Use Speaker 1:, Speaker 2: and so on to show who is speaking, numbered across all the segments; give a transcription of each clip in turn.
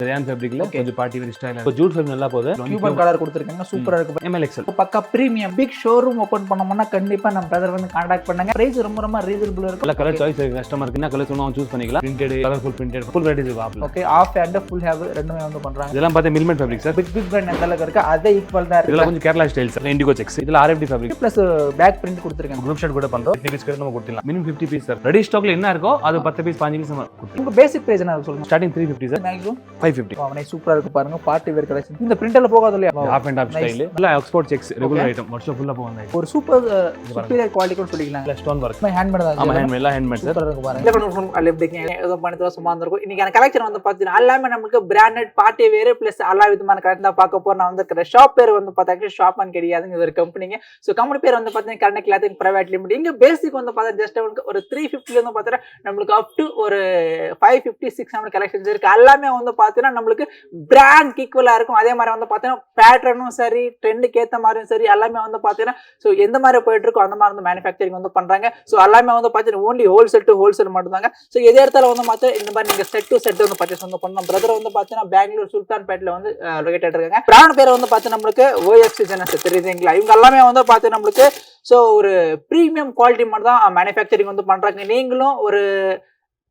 Speaker 1: ரேன் ஃபேப்ரிக்ல கொஞ்சம் party wear ஸ்டைல்ல இருக்கு. ஜூட் ஃபேப்ரிக் நல்லா போகுது.
Speaker 2: கியூபன் கலர் கொடுத்திருக்காங்க. சூப்பரா இருக்கு.
Speaker 1: ML XL
Speaker 2: பக்கா பிரீமியம் பிக் ஷோரூம் ஓபன் பண்ணோம்னா கண்டிப்பா நம்ம பிரதர் வந்து கான்டாக்ட் பண்ணுங்க. பிரைஸ் ரொம்ப ரீசனபிளா இருக்கும்.
Speaker 1: எல்லா கலர் சாய்ஸ் இருக்கு. கஸ்டமருக்கு என்ன கலர் வேணுமோ சூஸ் பண்ணிக்கலாம். Printed, colourful printed, full varieties இருக்கு ஆப்ல.
Speaker 2: ஓகே, ஆஃப் அண்ட் ஃபுல் ஹேவ் ரெண்டுமே வந்து பண்றாங்க.
Speaker 1: இதெல்லாம் பார்த்தா மில்மெட் ஃபேப்ரிக் சார்.
Speaker 2: பிக் பிராண்ட் எந்த அளவுக்கு இருக்கு அதே ஈக்குவல் தான் இருக்கு.
Speaker 1: இதெல்லாம் கொஞ்சம் Kerala style sir. Indigo checks. இதெல்லாம் RFD fabric
Speaker 2: plus back print கொடுத்திருக்காங்க.
Speaker 1: குரூப் ஷர்ட் கூட பண்றோம். 50 பீஸ் கூட நம்ம கொடுத்தலாம். Minimum 50 piece sir. ரெடி ஸ்டாக்ல என்ன இருக்கோ அது 10 பீஸ் 15 பீஸ் நம்ம கொடுத்தலாம்.
Speaker 2: உங்க பேசிக் பிரைஸ் என்ன சொல்லுங்க?
Speaker 1: Starting 350 sir.
Speaker 2: மேக்ஸிமம்
Speaker 1: 550.
Speaker 2: அவனே சூப்பரா இருக்கு பாருங்க. Party wear collection. இந்த பிரிண்டர்ல போகாது இல்லையா?
Speaker 1: Half and half style. இல்ல எக்ஸ்போர்ட் செக்ஸ் ரெகுலர் ஐட்டம். வருஷம் ஃபுல்லா போவாங்க.
Speaker 2: ஒரு சூப்பர் சுப்பீரியர் குவாலிட்டி கூட சொல்லிக்கலாம்.
Speaker 1: Stone work.
Speaker 2: ஹேண்ட் மேட் தான்.
Speaker 1: ஆமா hand made. Hand made sir.
Speaker 2: சூப்பரா இருக்கு பாருங்க. ஏதோ பண்ணிட்டு சும்மா இருந்திருக்கும். இன்னைக்கு கலெக்ஷன் வந்து பாத்தீங்கன்னா எல்லாமே நமக்கு பிராண்டட் பார்ட்டி வேர் பிளஸ் எல்லா விதமான கலெக்ஷன் தான் பார்க்க போறோம். நான் வந்து ஷாப் பேர் வந்து பார்த்தா ஷாப் அண்ட் கிடையாதுங்க. இது ஒரு கம்பெனிங்க. ஸோ கம்பெனி பேர் வந்து பார்த்தீங்கன்னா கர்ண கிளாத்திங் பிரைவேட் லிமிடெட். இங்க பேசிக் வந்து பார்த்தா ஜஸ்ட் ஒரு 350 வந்து பார்த்தீங்கன்னா நம்மளுக்கு அப் டு ஒரு 550 600 கலெக்ஷன்ஸ் இருக்கு. எல்லாமே வந்து பார்த்தீங்கன்னா நம்மளுக்கு பிராண்ட் ஈக்குவலா இருக்கும். அதே மாதிரி வந்து பார்த்தீங்கன்னா பேட்டர்னும் சரி ட்ரெண்டுக்கு ஏற்ற மாதிரியும் சரி எல்லாமே வந்து பார்த்தீங்கன்னா ஸோ எந்த மாதிரி போயிட்டு இருக்கோ அந்த மாதிரி வந்து மேனுஃபேக்சரிங் வந்து பண்றாங்க. ஸோ எல்லாமே வந்து பார்த்தீங்கன்னா ஓன்லி ஹோல்சேல் டு ஹோல்சேல் மட்டும் தாங்க. ஸோ எதே இடத்துல வந்து பார்த்தா இந்த மாதிரி நீங்க செட் டு செட் வந்து பர்ச்சேஸ் வந்து பண்ணணும். பிரதர் வந்து பார்த்தீங்கன்னா பெங்களூர் சுல்தான்பேட்ல வந்து லொகேட்டட் இருக்காங்க. பிராண்ட் பேர் வந்து பார்த்தீங்கன்னா நம்மளுக்கு OFC ஜெனஸ் தெரியுதுங்களா? இவங்க எல்லாமே வந்து பார்த்தீங்கன்னா நம்மளுக்கு ஸோ ஒரு ப்ரீமியம் குவாலிட்டி மட்டும் தான் மேனுஃபேக்சரிங் வந்து பண்றாங்க. நீங்களும் ஒரு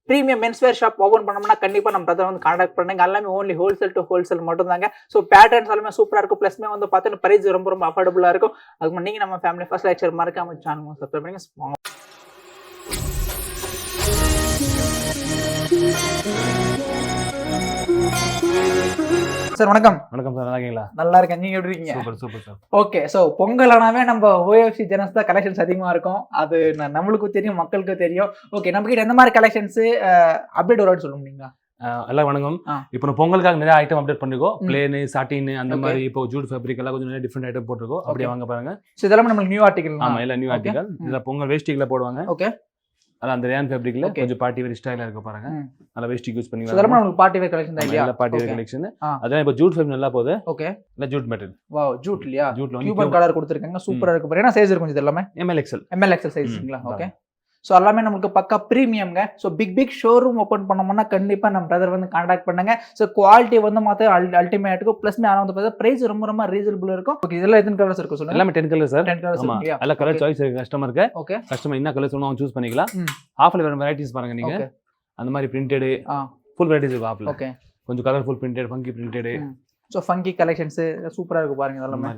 Speaker 2: பிரீமியம் மென்ஸ்வேர் ஷாப் ஓபன் பண்ணோம்னா கண்டிப்பா நம்ம பிரதர் வந்து கான்டாக்ட் பண்ணுங்க. எல்லாமே ஓன்லி ஹோல்சேல் டு ஹோல்சேல் மட்டும் தாங்க. ஸோ பேட்டர்ன்ஸ் எல்லாமே சூப்பரா இருக்கும். பிளஸ்மே வந்து பார்த்தீங்கன்னா பிரைஸ் ரொம்ப அஃபோர்டபுளா இருக்கும். அதுக்கு நீங்க நம்ம ஃபேமிலி ஃபர்ஸ்ட் லெக்சர் மறக்காம சேனல் சப்ஸ்கிரைப் பண்ணுங்க. சார் வணக்கம்.
Speaker 1: வணக்கம் சார். நல்லா இருக்கீங்களா?
Speaker 2: நல்லா இருக்கேன். நீங்க எப்படி இருக்கீங்க?
Speaker 1: Super super sir.
Speaker 2: Okay, so பொங்கலானாவே நம்ம OFC ஜெனஸ் தான் கலெக்ஷன்ஸ் அதிகமா இருக்கும். அது நம்மளுக்கும் தெரியும், மக்களுக்கும் தெரியும். ஓகே, நம்ம கிட்ட எந்த மாதிரி கலெக்ஷன்ஸ் அப்டேட் வரான்னு சொல்ல முடியுங்களா?
Speaker 1: எல்லாம் வணக்கம். இப்போ பொங்கலுக்காக நிறைய ஐட்டம் அப்டேட் பண்ணிருக்கோம். பிளேன், சாட்டின் அந்த மாதிரி இப்போ ஜூட் ஃபேப்ரிக் எல்லாம் கொஞ்சம் நிறைய டிஃபரெண்ட் ஐட்டம் போட்டுருக்கோம். அப்படியே வாங்க பாருங்க.
Speaker 2: சோ இதெல்லாம் நம்மளுக்கு நியூ ஆர்டிகல்.
Speaker 1: ஆமா, எல்லாம் நியூ ஆர்டிகல். இதுல பொங்கல் வேஸ்டிக்ல போடுவாங்க.
Speaker 2: ஓகே,
Speaker 1: அதான் அந்த ரேன் ஃபேப்ரிக்ல கொஞ்சம் பார்ட்டி வேர் ஸ்டைலா இருக்கு பாருங்க. நல்ல வேஸ்டிக் யூஸ் பண்ணி
Speaker 2: இதெல்லாம் நமக்கு பார்ட்டி வேர் கலெக்ஷன் தான் இல்லையா?
Speaker 1: நல்ல பார்ட்டி வேர் கலெக்ஷன். அதான் இப்போ ஜூட் ஃபேப்ரிக் நல்லா போகுது.
Speaker 2: ஓகே,
Speaker 1: இல்ல ஜூட் மெட்டீரியல்.
Speaker 2: வாவ், ஜூட் இல்லையா?
Speaker 1: ஜூட்ல
Speaker 2: கியூபன் கலர் கொடுத்திருக்காங்க. சூப்பரா இருக்கு பாருங்க. என்ன சைஸ் இருக்கும் இது எல்லாமே?
Speaker 1: ML XL
Speaker 2: சைஸ்ங்களா? ஓகே, ஸோ எல்லாமே நமக்கு பக்கா ப்ரீமியம்ங்க. ஸோ பிக் ஷோரூம் ஓப்பன் பண்ணோம்னா கண்டிப்பாக நம்ம பிரதர் வந்து கான்டாக்ட் பண்ணுங்க. ஸோ குவாலிட்டி வந்து மாற்ற அல்டிமேட் இருக்கும். ப்ளஸ் ஆனால் வந்து பார்த்தா பிரைஸ் ரொம்ப ரீசனபிள் இருக்கும். ஓகே, இதெல்லாம் எத்தனை கலர்ஸ் இருக்கும் சொல்லுங்க?
Speaker 1: எல்லாமே 10 கலர் சார்.
Speaker 2: 10 கலர்ஸ் இல்லையா?
Speaker 1: எல்லா கலர் சாய்ஸ் இருக்கு கஸ்டமருக்கு.
Speaker 2: ஓகே,
Speaker 1: கஸ்டமர் என்ன கலர் வேணுமோ சூஸ் பண்ணிக்கலாம். ஆஃப்ல வேற வெரைட்டிஸ் பாருங்க நீங்க. அந்த மாதிரி பிரிண்டட் ஃபுல் வெரைட்டிஸ் இருக்கு ஆஃப்ல.
Speaker 2: ஓகே,
Speaker 1: கொஞ்சம் colourful printed, funky printed.
Speaker 2: So funky collections சூப்பரா இருக்கு பாருங்க. இதெல்லாம்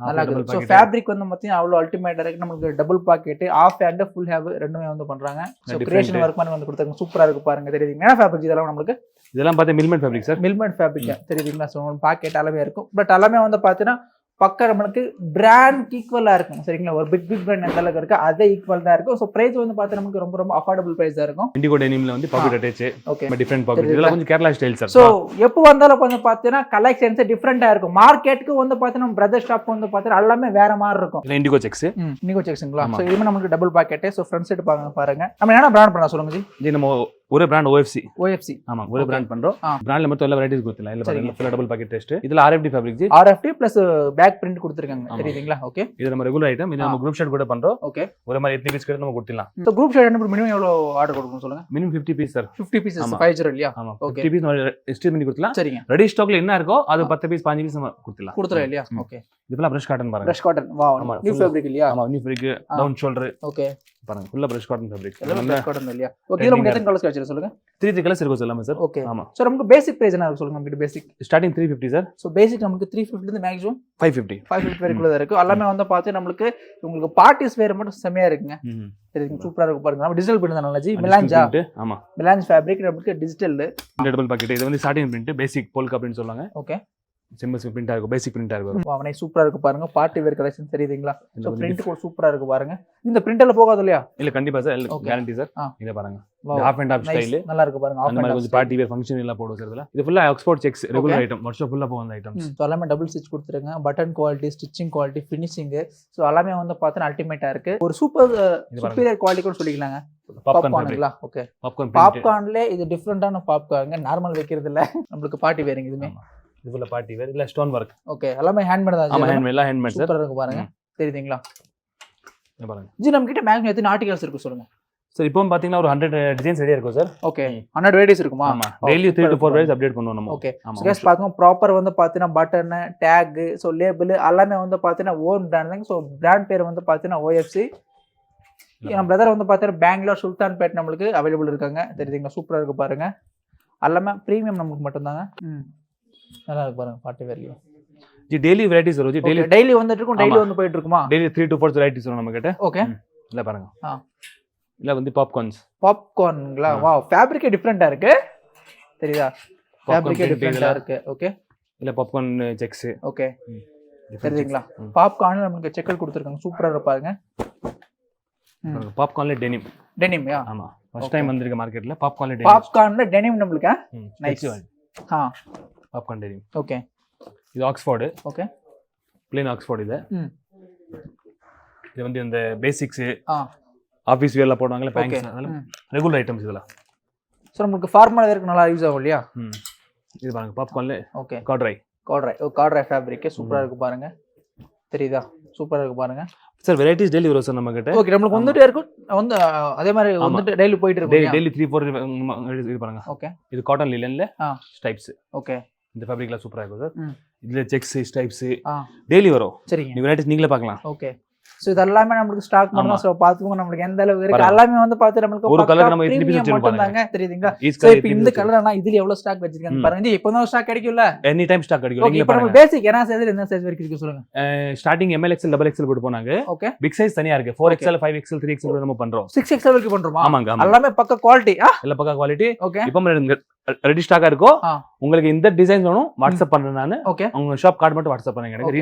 Speaker 2: நல்லா இருக்கு. ஸோ ஃபேப்ரிக் வந்து பார்த்தீங்கன்னா அவ்வளோ அல்டிமேட்டா இருக்கு. நமக்கு double pocket, half and full ஹேவ் ரெண்டுமே வந்து பண்றாங்க. ஸோ கிரியேஷன் ஒர்க் மாதிரி வந்து கொடுத்தாங்க. சூப்பரா இருக்கு பாருங்க. தெரியுதுங்க என்ன ஃபேப்ரிக் இதெல்லாம் நம்மளுக்கு?
Speaker 1: இதெல்லாம் பார்த்தா மில்மெட் ஃபேப்ரிக் சார்.
Speaker 2: மில்மெட் ஃபேப்ரிக் தெரியுதுங்களா? ஸோ பாக்கெட் எல்லாமே இருக்கும். பட் எல்லாமே வந்து பார்த்தீங்கன்னா பக்கா நம்மளுக்கு பிராண்ட் ஈக்குவலா இருக்கும். சரிங்களா? ஒரு பிக் பிராண்ட் எந்த அளவுக்கு இருக்கு அதே ஈக்குவல் தான் இருக்கும். ஸோ பிரைஸ் வந்து பார்த்தா நமக்கு ரொம்ப அஃபோர்டபுள் பிரைஸ் தான் இருக்கும்.
Speaker 1: இண்டிகோ டெனிம்ல வந்து pocket attach.
Speaker 2: Okay,
Speaker 1: different pocket. இதெல்லாம் கொஞ்சம் கேரளா ஸ்டைல் சார்.
Speaker 2: ஸோ எப்போ வந்தாலும் வந்து பார்த்தீங்கன்னா கலெக்ஷன்ஸ் டிஃப்ரெண்டா இருக்கும். மார்க்கெட்டுக்கு வந்து பார்த்தீங்கன்னா பிரதர் ஷாப் வந்து பார்த்தீங்கன்னா எல்லாமே வேற மாதிரி இருக்கும்.
Speaker 1: Indigo sex.
Speaker 2: இண்டிகோ செக்ஸ்ங்களா? ஸோ இதுமே நமக்கு double packet. So front side பாருங்க. நம்ம என்ன பிராண்ட் பண்ணலாம் சொல்லுங்க ஜி?
Speaker 1: நம்ம ஒரே பிராண்ட் OFC.
Speaker 2: ஆமா,
Speaker 1: ஒரே பிராண்ட் பண்றோம். பிராண்ட்ல மட்டும் எல்லா வெரைட்டிஸ் கொடுத்தலாம். இல்ல பாருங்க ஃபுல் டபுள் பாக்கெட் டெஸ்ட். இதுல RFD ஃபேப்ரிக் ஜி.
Speaker 2: RFD பிளஸ் பேக் பிரிண்ட் கொடுத்திருக்காங்க. தெரியுதுங்களா? ஓகே, இது
Speaker 1: நம்ம ரெகுலர் ஐட்டம். இது நம்ம குரூப் ஷர்ட் கூட பண்றோம்.
Speaker 2: ஓகே,
Speaker 1: ஒரே மாதிரி 8 பீஸ் கூட நம்ம கொடுத்தலாம்.
Speaker 2: சோ குரூப் ஷர்ட் என்ன மினிமம் எவ்வளவு ஆர்டர் கொடுக்கணும் சொல்லுங்க? Minimum
Speaker 1: 50 piece sir.
Speaker 2: 50 பீசஸ் 50 இல்லையா?
Speaker 1: ஆமா, 50 பீஸ் நம்ம எஸ்டிமேட் பண்ணி கொடுத்தலாம்.
Speaker 2: சரிங்க.
Speaker 1: ரெடி ஸ்டாக்ல என்ன இருக்கோ அது 10 பீஸ் 15 பீஸ் நம்ம கொடுத்தலாம் இல்லையா?
Speaker 2: ஓகே,
Speaker 1: இதெல்லாம் பிரஷ் காட்டன் பாருங்க.
Speaker 2: Brush cotton. Wow, new fabric இல்லையா?
Speaker 1: ஆமா, new fabric, down shoulder.
Speaker 2: Okay
Speaker 1: பாருங்க, ஃபுல்லா பிரஷ் காட்டன் ஃபேப்ரிக்.
Speaker 2: எல்லாம் பிரஷ் காட்டன் இல்லையா? ஓகே, இதுல நமக்கு எத்தனை கலர்ஸ் கிடைச்சிருக்கு சொல்லுங்க?
Speaker 1: 3 கலர்ஸ் இருக்கு எல்லாமே சார்.
Speaker 2: ஓகே,
Speaker 1: ஆமா.
Speaker 2: சோ நமக்கு பேசிக் பிரைஸ் என்ன சொல்லுங்க? நமக்கு பேசிக்
Speaker 1: ஸ்டார்டிங் 350 சார்.
Speaker 2: சோ பேசிக் நமக்கு 350 இருந்து மேக்ஸிமம்
Speaker 1: 550
Speaker 2: வரைக்குள்ள தான் இருக்கு. எல்லாமே வந்து பார்த்து நமக்கு உங்களுக்கு பார்ட்டிஸ் வேர் மட்டும் செமையா இருக்குங்க. சரிங்க, சூப்பரா இருக்கு பாருங்க. நம்ம டிஜிட்டல் பிரிண்ட் தானே ஜி? மிலான்ஜா. ஆமா, மிலான்ஜ் ஃபேப்ரிக் நமக்கு டிஜிட்டல்
Speaker 1: டபுள் பாக்கெட். இது வந்து சாட்டின் பிரிண்ட், பேசிக் போல்கா பிரிண்ட் சொல்லுவாங்க.
Speaker 2: ஓகே,
Speaker 1: சிம்பிள் பிரிண்டா இருக்கும், பேசிக் பிரிண்டா இருக்கும்.
Speaker 2: அவனே சூப்பரா இருக்கு பாருங்க. பார்ட்டி வேர் கலெக்ஷன் தெரியுதுங்களா? சோ பிரிண்ட் கூட சூப்பரா இருக்கு பாருங்க. இந்த பிரிண்டர்ல போகாது இல்லையா?
Speaker 1: இல்ல கண்டிப்பா சார், கேரண்டி சார். இத பாருங்க, ஆஃப் அண்ட் ஆஃப் ஸ்டைல்
Speaker 2: நல்லா இருக்கு பாருங்க.
Speaker 1: அந்த மாதிரி கொஞ்சம் பார்ட்டி வேர் ஃபங்க்ஷன் எல்லாம் போடுவோம் சார். இதுல இது ஃபுல்லா எக்ஸ்போர்ட் செக்ஸ் ரெகுலர் ஐட்டம். வருஷம் ஃபுல்லா போகும் அந்த ஐட்டம்ஸ்.
Speaker 2: சோ எல்லாமே டபுள் ஸ்டிச் கொடுத்துருங்க. Button quality, stitching quality, finishing, so எல்லாமே வந்து பார்த்தா அல்டிமேட்டா இருக்கு. ஒரு சூப்பர் சுப்பீரியர் குவாலிட்டி கூட சொல்லிக்கலாங்க. பாப்கார்ன்ங்களா? ஓகே, பாப்கார்ன்ல இது டிஃபரெண்டான பாப்கார்ன்ங்க. நார்மல் வைக்கிறது இல்ல, நமக்கு பார்ட்டி வேறுங்க. இதுமே
Speaker 1: இதுல பார்ட்டி வேர் இல்ல ஸ்டோன் வர்க்.
Speaker 2: ஓகே, எல்லாமே ஹேண்ட்மேட் தான்.
Speaker 1: ஆமா, ஹேண்ட்மேட், எல்லாம் ஹேண்ட்மேட் சார்.
Speaker 2: சூப்பரா இருக்கு பாருங்க. தெரியுதுங்களா?
Speaker 1: இங்க பாருங்க
Speaker 2: ஜி, நம்ம கிட்ட மேக்ஸிமம் எத்தனை ஆர்டிகல்ஸ் இருக்கு சொல்லுங்க?
Speaker 1: சார் இப்போ பாத்தீங்கன்னா ஒரு 100 டிசைன்ஸ் ரெடியா இருக்கும் சார்.
Speaker 2: ஓகே 100 வெரைட்டிஸ் இருக்குமா?
Speaker 1: ஆமா டெய்லி 3 to 4 வெரைட்டிஸ் அப்டேட் பண்ணுவோம் நம்ம.
Speaker 2: ஓகே சோ गाइस பாத்தோம் ப்ராப்பர் வந்து பாத்தீங்கன்னா பட்டன் டேக் சோ லேபிள் எல்லாமே வந்து பாத்தீங்கன்னா ஓன் பிராண்ட். சோ பிராண்ட் பேர் வந்து பாத்தீங்கன்னா OFC. நம்ம பிரதர் வந்து பாத்தீங்கன்னா பெங்களூர் சுல்தான்பேட் நம்மளுக்கு அவைலபிள் இருக்காங்க. தெரியுதுங்களா? சூப்பரா இருக்கு பாருங்க. எல்லாமே பிரீமியம் நமக்கு மட்டும் தாங்க. நல்லா இருக்கு பாருங்க பார்ட்டி வேர்ல.
Speaker 1: ஜி டெய்லி வெரைட்டிஸ் வரும். ஜி
Speaker 2: டெய்லி வந்துட்டு இருக்கும். டெய்லி வந்து போயிட்டு இருக்குமா?
Speaker 1: டெய்லி 3 to 4 வெரைட்டிஸ் வரும் நம்ம கிட்ட.
Speaker 2: ஓகே
Speaker 1: இல்ல பாருங்க. இல்ல வந்து
Speaker 2: பாப்கார்ன்ங்களா? வாவ் ஃபேப்ரிக் டிஃபரண்டா இருக்கு. தெரியுதா? ஃபேப்ரிக் டிஃபரண்டா இருக்கு. ஓகே
Speaker 1: இல்ல பாப்கார்ன் செக்ஸ்.
Speaker 2: ஓகே தெரியுதுங்களா? பாப்கார்ன்ல நமக்கு செக்கர் கொடுத்திருக்காங்க. சூப்பரா இருக்கு பாருங்க.
Speaker 1: பாப்கார்ன்ல டெனிம் யா. ஆமா ஃபர்ஸ்ட் டைம் வந்திருக்க மார்க்கெட்ல பாப்கார்ன்ல
Speaker 2: டெனிம் நம்மளுக்கு நைஸ்.
Speaker 1: Popcorn denim.
Speaker 2: ஓகே
Speaker 1: இது ஆக்ஸ்ஃபோர்ட்.
Speaker 2: ஓகே
Speaker 1: ப்ளைன் ஆக்ஸ்ஃபோர்ட் இது வந்து இந்த பேசிக்ஸ் ஆபீஸ் வேர்ல போடுவாங்கல பேங்க்ஸ் அதெல்லாம் ரெகுலர் ஐட்டம்ஸ் இதெல்லாம்.
Speaker 2: சோ நமக்கு ஃபார்மல் வேர்க்கு நல்லா யூஸ் ஆகும் இல்லையா?
Speaker 1: இது பாருங்க பாப்கார்ன்ல.
Speaker 2: ஓகே கார்ட்ரை ஃபேப்ரிக் சூப்பரா இருக்கு பாருங்க. தெரியுதா? சூப்பரா இருக்கு பாருங்க.
Speaker 1: சார் வெரைட்டிஸ் டெய்லி வரும் சார் நம்ம கிட்ட.
Speaker 2: ஓகே நமக்கு வந்துட்டே இருக்கும். வந்து அதே மாதிரி வந்துட்டு டெய்லி போயிட்டு இருக்கு.
Speaker 1: டெய்லி 3-4 இது பாருங்க.
Speaker 2: ஓகே
Speaker 1: இது காட்டன் லினன்ல ஸ்டைப்ஸ்.
Speaker 2: ஓகே
Speaker 1: இந்த ஃபேப்ரிக்ல சூப்பரா இருக்கும் சார். இதுல செக்ஸ் ஸ்டைப்ஸ்
Speaker 2: டெய்லி
Speaker 1: வரும்.
Speaker 2: சரிங்க.
Speaker 1: நீங்க வெரைட்டிஸ் நீங்களே பார்க்கலாம்.
Speaker 2: ஓகே சோ இதெல்லாம் நமக்கு ஸ்டாக் பண்ணனும். சோ பாத்துக்கோங்க நமக்கு எந்த அளவுக்கு இருக்கு. எல்லாமே வந்து பாத்து நமக்கு
Speaker 1: ஒரு கலர் நம்ம 3 பீஸ்
Speaker 2: வச்சிருப்பாங்க. தெரியுதுங்களா? சோ இப்போ இந்த கலர்னா இதுல எவ்வளவு ஸ்டாக் வச்சிருக்காங்க பாருங்க. இப்போதான் ஸ்டாக் கிடைக்கும்ல? எனி டைம் ஸ்டாக் கிடைக்கும். நீங்க பாருங்க பேசிக் என்ன சைஸ்ல என்ன சைஸ் வரைக்கும் இருக்கு சொல்லுங்க.
Speaker 1: Starting ML XL double XL போட்டு போனாங்க.
Speaker 2: ஓகே
Speaker 1: பிக் சைஸ் தனியா இருக்கு. 4XL 5XL 3XL நம்ம பண்றோம்.
Speaker 2: 6XL வரைக்கும் பண்றோமா?
Speaker 1: ஆமாங்க.
Speaker 2: எல்லாமே பக்கா குவாலிட்டி.
Speaker 1: எல்லா பக்கா குவாலிட்டி.
Speaker 2: ஓகே
Speaker 1: இப்போ ரெடி ஸ்டாக்கா இருக்கோ. உங்களுக்கு இந்த டிசைன்ஸ் வேணும் வாட்ஸ்அப் பண்றேன் நானு. உங்க ஷாப் கார்டு மட்டும் வாட்ஸ்அப் பண்ணுங்க. எனக்கு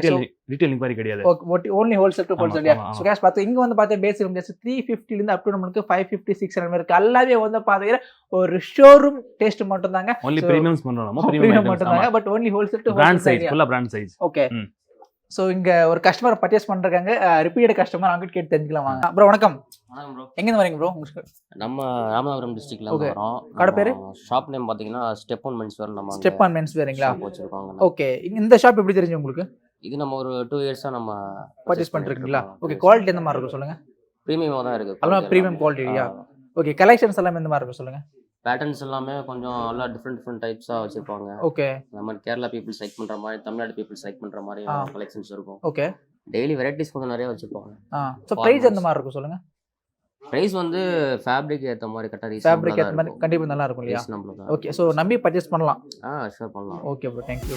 Speaker 1: ரீட்டைல் இன்குவரி கிடையாது.
Speaker 2: Okay only wholesale to wholesale. So guys பாத்து இங்க வந்து பாத்தீங்க பேசிக் வந்து 350 ல இருந்து அப் டு நமக்கு 550 600 இருக்கு. எல்லாமே வந்து பாத்தீங்க ஒரு ஷோரூம் டேஸ்ட் மட்டும் தாங்க.
Speaker 1: only premiums பண்றோம் நம்ம.
Speaker 2: பிரீமியம் மட்டும் தாங்க. But only wholesale to wholesale.
Speaker 1: brand size full brand size.
Speaker 2: Okay so இங்க ஒரு கஸ்டமர் பர்ச்சேஸ் பண்றாங்க. ரிப்பீட்டட் கஸ்டமர் அவங்க கேட்டு தெரிஞ்சுக்கலாம் வாங்க. ப்ரோ வணக்கம்.
Speaker 3: வணக்கம் ப்ரோ.
Speaker 2: எங்க இருந்து வரீங்க ப்ரோ?
Speaker 3: நம்ம ராமநாதபுரம் டிஸ்ட்ரிக்ட்ல இருந்து வரோம்.
Speaker 2: கடை பேரு?
Speaker 3: ஷாப் நேம் பாத்தீங்கன்னா ஸ்டெப் ஆன் மென்ஸ் வேர். நம்ம
Speaker 2: ஸ்டெப் ஆன் மென்ஸ் வேர்ங்களா?
Speaker 3: வச்சிருக்காங்க.
Speaker 2: ஓகே இந்த ஷாப் எப்படி தெரிஞ்சு உங்களுக்கு?
Speaker 3: இது நம்ம ஒரு 2 இயர்ஸா நம்ம
Speaker 2: பர்ச்சேஸ் பண்ணிருக்கீங்களா? ஓகே குவாலிட்டி எந்த மாதிரி இருக்கும் சொல்லுங்க.
Speaker 3: பிரீமியமா தான் இருக்கு.
Speaker 2: எல்லாம் பிரீமியம் குவாலிட்டியா? ஓகே கலெக்ஷன்ஸ் எல்லாம் எந்த மாதிரி இருக்கும் சொல்லுங்க.
Speaker 3: பேட்டர்ன்ஸ் எல்லாமே கொஞ்சம் எல்லாம் டிஃபரெண்ட் டைப்ஸா வச்சிருப்பாங்க.
Speaker 2: ஓகே
Speaker 3: நம்ம கேரளா பீப்புள்ஸ் லைக் பண்ற மாதிரி, தமிழ்நாடு பீப்புள்ஸ் லைக் பண்ற மாதிரி கலெக்ஷன்ஸ் இருக்கும்.
Speaker 2: ஓகே
Speaker 3: டெய்லி வெரைட்டிஸ் கொஞ்சம் நிறைய வச்சிருப்பாங்க.
Speaker 2: சோ பிரைஸ் எந்த மாதிரி இருக்கும் சொல்லுங்க.
Speaker 3: பிரைஸ் வந்து ஃபேப்ரிக் ஏத்த மாதிரி கரெக்ட்டா
Speaker 2: ஃபேப்ரிக் ஏத்த மாதிரி கண்டிப்பா நல்லா இருக்கும் இல்லையா? ஓகே சோ நம்பி பர்ச்சேஸ் பண்ணலாம்.
Speaker 3: ஷூர் பண்ணலாம்.
Speaker 2: Okay bro thank you.